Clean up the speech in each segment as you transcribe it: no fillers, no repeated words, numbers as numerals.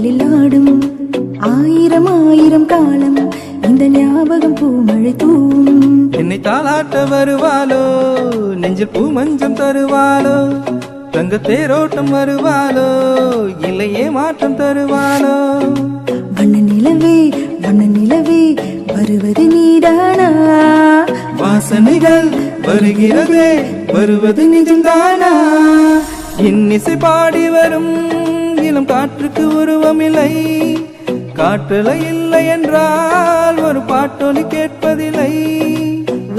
இதழில் ஆடும் ஆயிரம் ஆயிரம் காலம் இந்த ஞாபகம் பூமழை தூவும். என்னை தாளாட்ட வருவாளோ, நெஞ்சில் பூ மஞ்சம் தருவாளோ, தங்க தேரோட்டம் வருவாளோ, இல்லையே மாற்றம் தருவாளோ. வண்ண நிலவே வருவது நீதானா, வாசனைகள் வருகிறதே வருவது நிஜம்தானா. இன்னிசை பாடி வரும் இளம் காற்றுக்கு உருவமில்லை, காற்றலை இல்லை என்றால் ஒரு பாட்டொலி கேட்பதில்லை.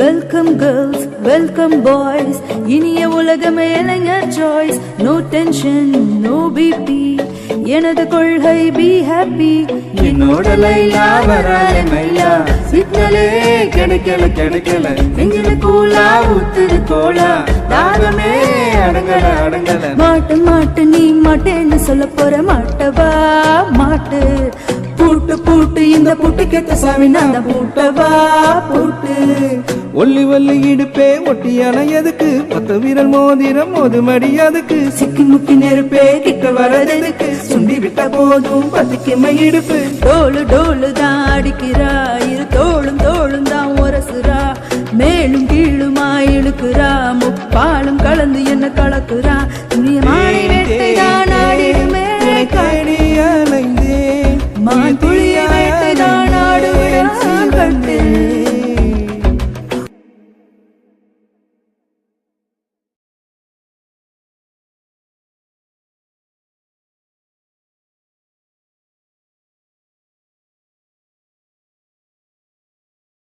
வெல்கம் கேர்ள்ஸ் வெல்கம் பாய்ஸ், இனிய உலகமே இளைஞர் choice. No tension no BP, எனது கொள்கை பி ஹாப்பி. என்னோட லைலா வராலே மைலா, சிக்னலே கிடைக்கல நெஞ்சில கூலா ஊத்துது கோலா, தாகமே அடங்கல. மாட்டு நீ மாட்டேன்னு சொல்ல போற, மாட்டவா மாட்டு. பூட்டு இந்த பூட்டு கேட்ட சாமி நான் பூட்டவா பூட்டு. ஒல்லி இடுப்பே ஒட்டியான எதுக்கு, 10 விரல் மோதிரம் மோதுமடி அதுக்கு, சிக்கி முக்கி நெருப்பே கிட்ட வரதுக்கு, சுண்டி விட்ட போதும் பத்திக்குமை இடுப்பு. டோலு தான் அடிக்கிறா, இரு தோளும் தான் உரசுறா, மேலும் கீழுமா இழுக்கிறா, முப்பாலும் கலந்து என்ன கலக்குறா. துணியமான வேட்டைதான்